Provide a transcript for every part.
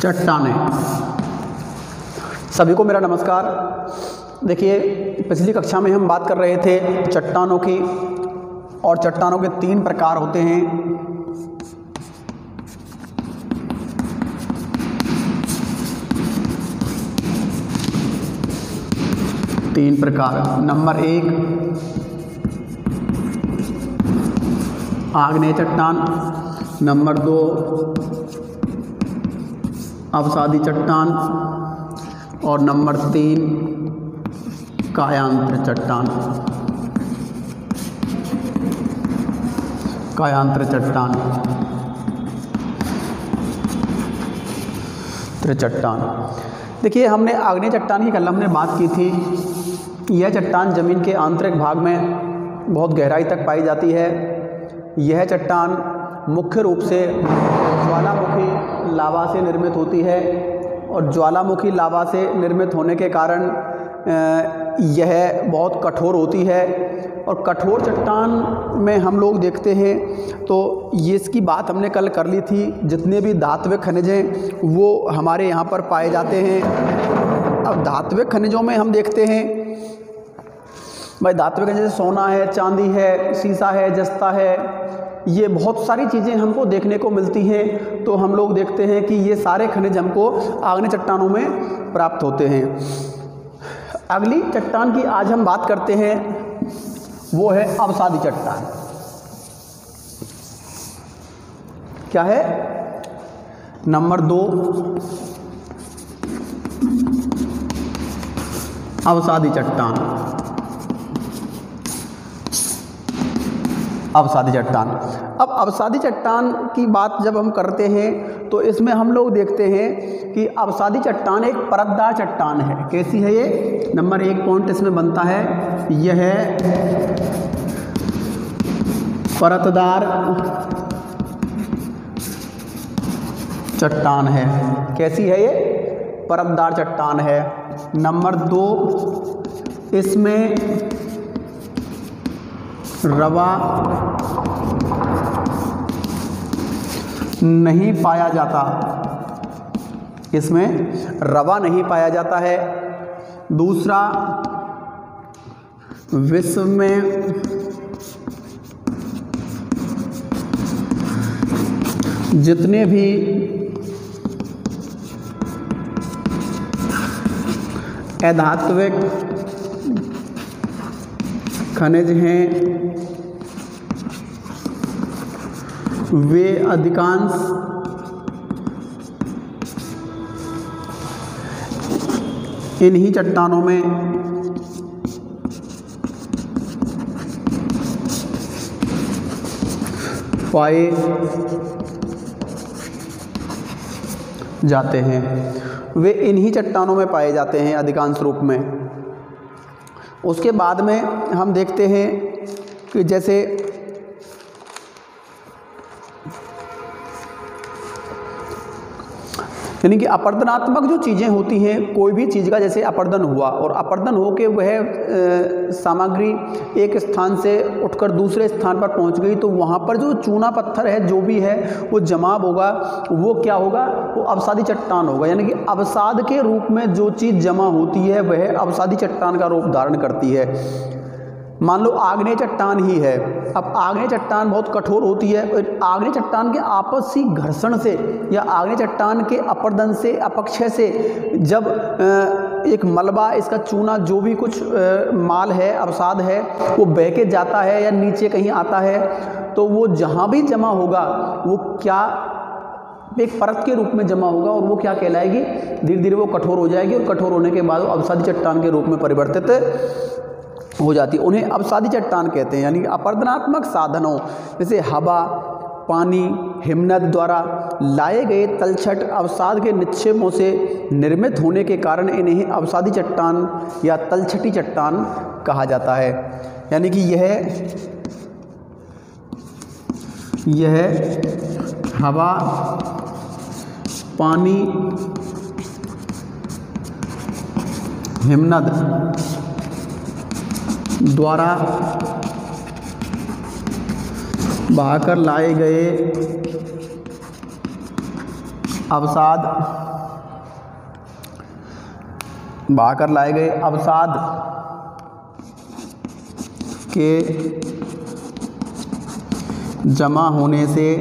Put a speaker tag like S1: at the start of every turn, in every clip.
S1: चट्टानें। सभी को मेरा नमस्कार। देखिए, पिछली कक्षा में हम बात कर रहे थे चट्टानों की, और चट्टानों के 3 प्रकार होते हैं। तीन प्रकार। नंबर 1 आग्नेय चट्टान, नंबर 2 अवसादी चट्टान, और नंबर 3 कायांत्र चट्टान। कायांत्र चट्टान, त्रिचट्टान। देखिए, हमने आग्नेय चट्टान की कल हमने बात की थी। यह चट्टान जमीन के आंतरिक भाग में बहुत गहराई तक पाई जाती है। यह चट्टान मुख्य रूप से ज्वालामुखी लावा से निर्मित होती है, और ज्वालामुखी लावा से निर्मित होने के कारण यह बहुत कठोर होती है। और कठोर चट्टान में हम लोग देखते हैं तो ये इसकी बात हमने कल कर ली थी। जितने भी धात्विक खनिज हैं वो हमारे यहाँ पर पाए जाते हैं। अब धात्विक खनिजों में हम देखते हैं भाई, धात्विक खनिज जैसे सोना है, चांदी है, सीसा है, जस्ता है, ये बहुत सारी चीज़ें हमको देखने को मिलती हैं। तो हम लोग देखते हैं कि ये सारे खनिज हमको आग्नेय चट्टानों में प्राप्त होते हैं। अगली चट्टान की आज हम बात करते हैं, वो है अवसादी चट्टान। क्या है? नंबर 2 अवसादी चट्टान। अवसादी चट्टान। अब अवसादी चट्टान की बात जब हम करते हैं तो इसमें हम लोग देखते हैं कि अवसादी चट्टान एक परतदार चट्टान है। कैसी है ये? नंबर 1 पॉइंट इसमें बनता है, यह है परतदार चट्टान है। कैसी है ये? परतदार चट्टान है। नंबर 2 इसमें रवा नहीं पाया जाता। इसमें रवा नहीं पाया जाता है। दूसरा, विश्व में जितने भी अधात्विक खनिज हैं वे अधिकांश इन्हीं चट्टानों में पाए जाते हैं। वे इन्हीं चट्टानों में पाए जाते हैं अधिकांश रूप में। उसके बाद में हम देखते हैं कि जैसे यानी कि अपर्दनात्मक जो चीज़ें होती हैं, कोई भी चीज़ का जैसे अपर्दन हुआ और अपर्दन हो के वह सामग्री एक स्थान से उठकर दूसरे स्थान पर पहुंच गई, तो वहाँ पर जो चूना पत्थर है, जो भी है वो जमाव होगा, वो क्या होगा? वो अवसादी चट्टान होगा। यानी कि अवसाद के रूप में जो चीज़ जमा होती है वह अवसादी चट्टान का रूप धारण करती है। मान लो आग्नेय चट्टान ही है। अब आग्नेय चट्टान बहुत कठोर होती है, और आग्नेय चट्टान के आपसी घर्षण से या आग्नेय चट्टान के अपर्दन से, अपक्षय से जब एक मलबा, इसका चूना, जो भी कुछ माल है, अवसाद है, वो बह के जाता है या नीचे कहीं आता है, तो वो जहाँ भी जमा होगा वो क्या एक परत के रूप में जमा होगा, और वो क्या कहलाएगी? धीरे धीरे वो कठोर हो जाएगी, और कठोर होने के बाद वो अवसादी चट्टान के रूप में परिवर्तित हो जाती है। उन्हें अवसादी चट्टान कहते हैं। यानी अपर्दनात्मक साधनों जैसे हवा, पानी, हिमनद द्वारा लाए गए तलछट अवसाद के निक्षेपों से निर्मित होने के कारण इन्हें अवसादी चट्टान या तलछटी चट्टान कहा जाता है। यानी कि यह हवा, पानी, हिमनद द्वारा बहाकर लाए गए अवसाद बहाकर लाए गए अवसाद के जमा होने से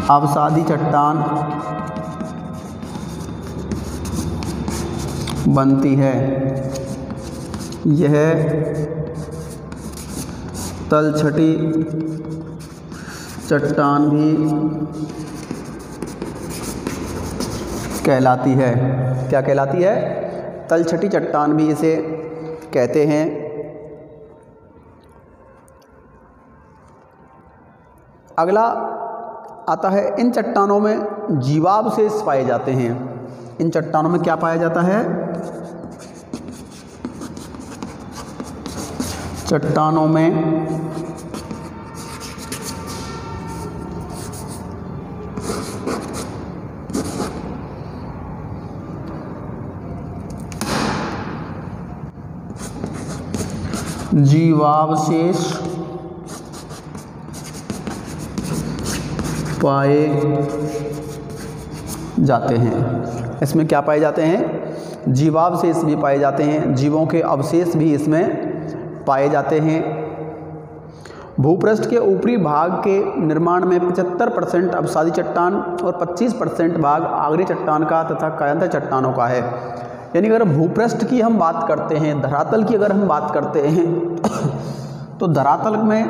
S1: अवसादी चट्टान बनती है। यह तलछटी चट्टान भी कहलाती है। क्या कहलाती है? तलछटी चट्टान भी इसे कहते हैं। अगला आता है, इन चट्टानों में जीवावशेष पाए जाते हैं। इन चट्टानों में क्या पाया जाता है? चट्टानों में जीवावशेष पाए जाते हैं। इसमें क्या पाए जाते हैं? जीवावशेष भी पाए जाते हैं, जीवों के अवशेष भी इसमें पाए जाते हैं। भूपृष्ठ के ऊपरी भाग के निर्माण में 75% अवसादी चट्टान और 25% भाग आगरी चट्टान का तथा कायांतर चट्टानों का है। यानी अगर भूपृष्ठ की हम बात करते हैं, धरातल की अगर हम बात करते हैं, तो धरातल में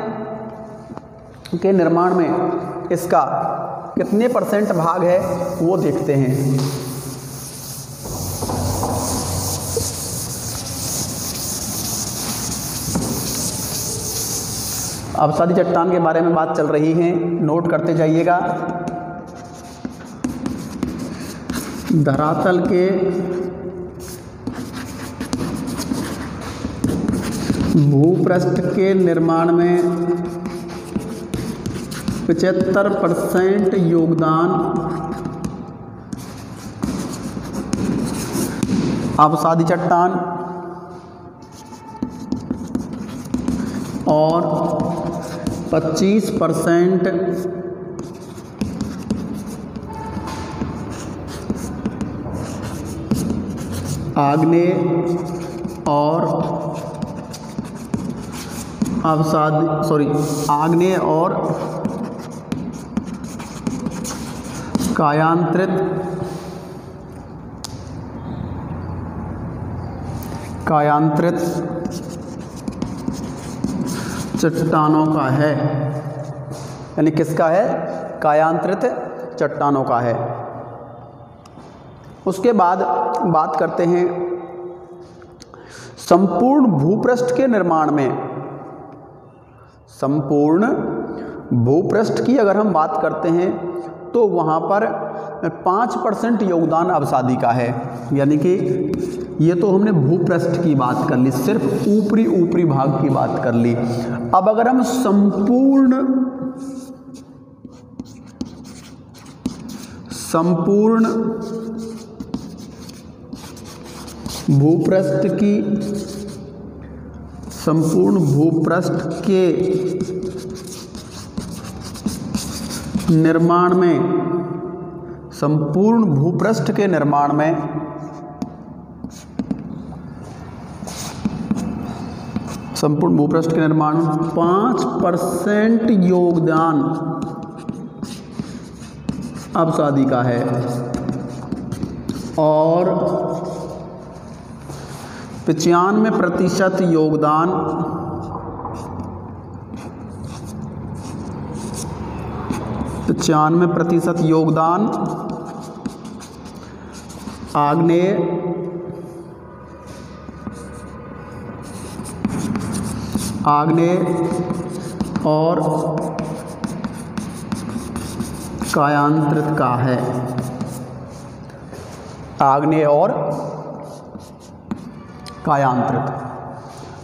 S1: के निर्माण में इसका कितने % भाग है वो देखते हैं। अवसादी चट्टान के बारे में बात चल रही है, नोट करते जाइएगा। धरातल के भूपृष्ठ के निर्माण में 75% योगदान अवसादी चट्टान और 25% आग्नेय और आग्नेय और कायांतरित चट्टानों का है। यानी किसका है? कायांतरित चट्टानों का है। उसके बाद बात करते हैं संपूर्ण भूपृष्ठ के निर्माण में। संपूर्ण भूपृष्ठ की अगर हम बात करते हैं तो वहाँ पर 5% योगदान अवसादी का है। यानी कि ये तो हमने भूपृष्ठ की बात कर ली, सिर्फ ऊपरी भाग की बात कर ली। अब अगर हम संपूर्ण भूपृष्ठ के निर्माण में, संपूर्ण भूपृष्ठ के निर्माण में 5% योगदान अवसादी का है और 95% योगदान आग्नेय और कायांतरित का है। आग्नेय और कायांतरित।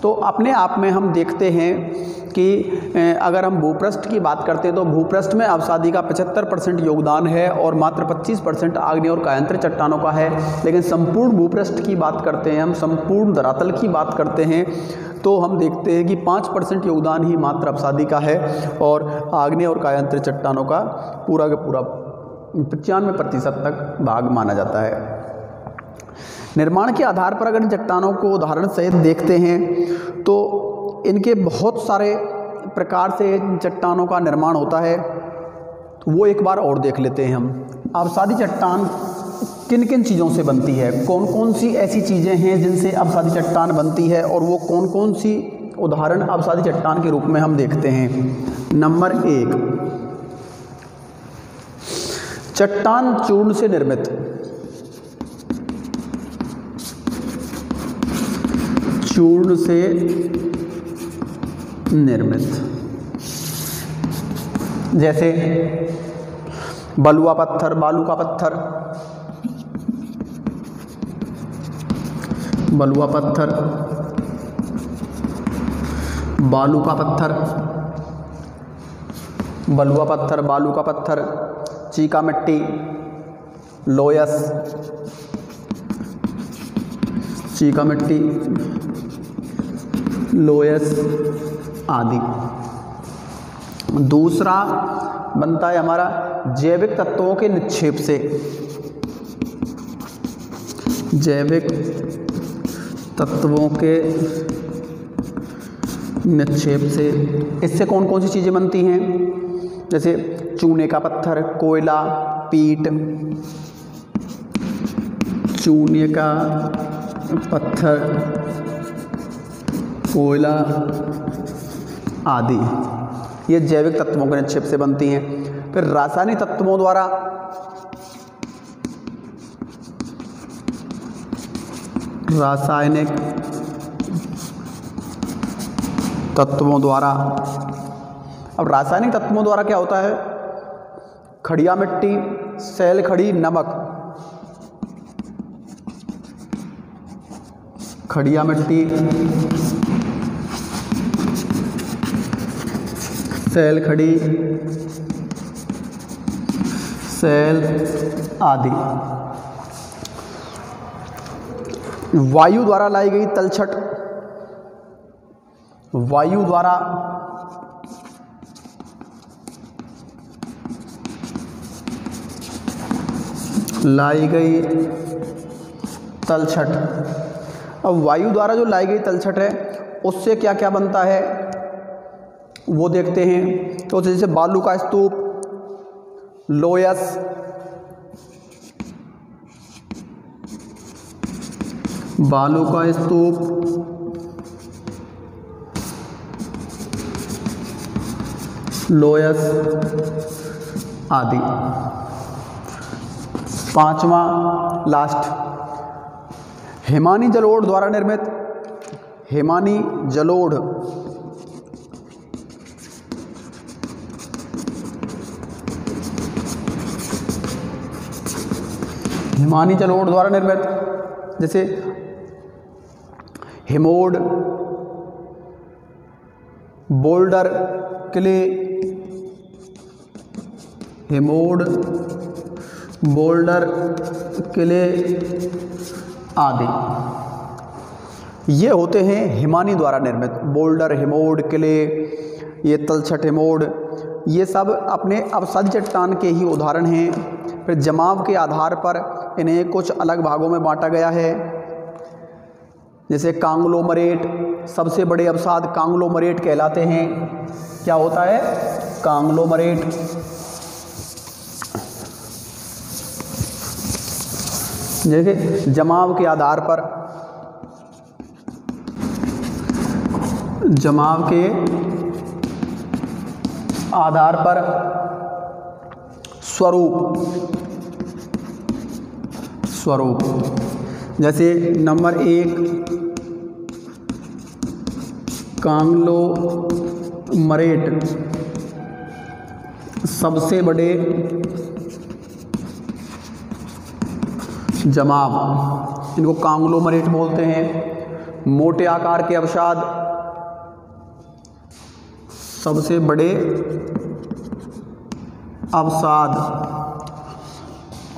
S1: तो अपने आप में हम देखते हैं कि अगर हम भूपृष्ठ की बात करते हैं तो भूपृष्ठ में अवसादी का 75% योगदान है और मात्र 25% आग्नेय और कायांतरित चट्टानों का है। लेकिन संपूर्ण भूपृष्ठ की बात करते हैं हम, संपूर्ण धरातल की बात करते हैं तो हम देखते हैं कि 5% योगदान ही मात्र अवसादी का है और आग्नेय और कायांतर चट्टानों का पूरा का पूरा 95% तक भाग माना जाता है। निर्माण के आधार पर अगर इन चट्टानों को उदाहरण सहित देखते हैं तो इनके बहुत सारे प्रकार से इन चट्टानों का निर्माण होता है, तो वो एक बार और देख लेते हैं हम। अवसादी चट्टान किन किन चीज़ों से बनती है, कौन कौन सी ऐसी चीज़ें हैं जिनसे अवसादी चट्टान बनती है और वो कौन कौन सी उदाहरण अवसादी चट्टान के रूप में हम देखते हैं। नंबर 1, चट्टान चूर्ण से निर्मित। चूर्ण से निर्मित जैसे बलुआ पत्थर, बालू का पत्थर, बलुआ पत्थर, बालू का पत्थर, बलुआ पत्थर, बालू का पत्थर, चीका मिट्टी, लोयस, चीका मिट्टी, लोयस आदि। दूसरा बनता है हमारा जैविक तत्वों के निक्षेप से। जैविक तत्वों के निक्षेप से इससे कौन कौन सी चीज़ें बनती हैं, जैसे चूने का पत्थर, कोयला, पीट, चूने का पत्थर, कोयला आदि, ये जैविक तत्वों के निक्षेप से बनती हैं। फिर रासायनिक तत्वों द्वारा अब रासायनिक तत्वों द्वारा क्या होता है, खड़िया मिट्टी, सैल खड़ी, नमक, खड़िया मिट्टी, सैल खड़ी, सैल आदि। वायु द्वारा लाई गई तलछट, वायु द्वारा लाई गई तलछट। अब वायु द्वारा जो लाई गई तलछट है उससे क्या क्या बनता है वो देखते हैं। तो जैसे बालू का स्तूप, लोयस, बालू का स्तूप, लोयस आदि। पांचवा लास्ट, हिमानी जलोढ़ द्वारा निर्मित, हिमानी जलोढ़, हिमानी जलोढ़ द्वारा निर्मित जैसे हिमोड, बोल्डर क्ले, हिमोड, बोल्डर क्ले आदि, ये होते हैं हिमानी द्वारा निर्मित। बोल्डर, हिमोड, क्ले, ये तलछट, हिमोड, ये सब अपने अवसादी चट्टान के ही उदाहरण हैं। फिर जमाव के आधार पर इन्हें कुछ अलग भागों में बांटा गया है, जैसे कांग्लोमरेट, सबसे बड़े अवसाद कांग्लोमरेट कहलाते हैं। क्या होता है कांग्लोमरेट? जैसे जमाव के आधार पर, जमाव के आधार पर स्वरूप, स्वरूप जैसे नंबर 1 कांग्लोमरेट, सबसे बड़े जमाव, इनको कांग्लोमरेट बोलते हैं। मोटे आकार के अवसाद, सबसे बड़े अवसाद।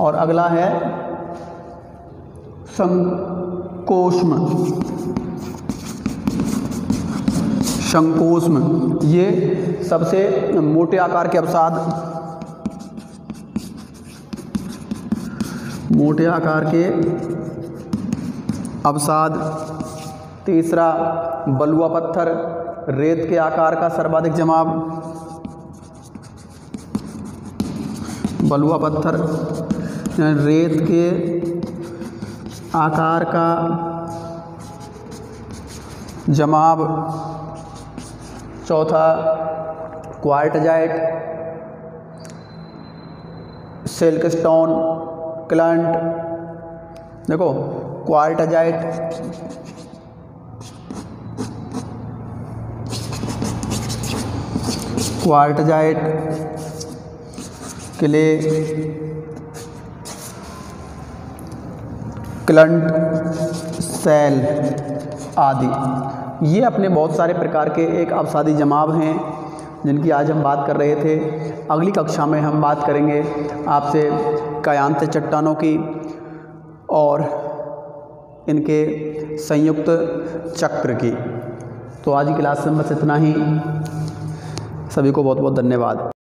S1: और अगला है संकोष्म, शंकोष्म, ये सबसे मोटे आकार के अवसाद, मोटे आकार के अवसाद। तीसरा बलुआ पत्थर, रेत के आकार का सर्वाधिक जमाव, बलुआ पत्थर रेत के आकार का जमाव। चौथा क्वार्टजाइट, सिल्कस्टोन, क्लंट। देखो क्वार्टजाइट, क्वार्टजाइट, क्ले, क्लंट, सेल आदि, ये अपने बहुत सारे प्रकार के एक अवसादी जमाव हैं जिनकी आज हम बात कर रहे थे। अगली कक्षा में हम बात करेंगे आपसे कायांत चट्टानों की और इनके संयुक्त चक्र की। तो आज की क्लास में बस इतना ही। सभी को बहुत बहुत धन्यवाद।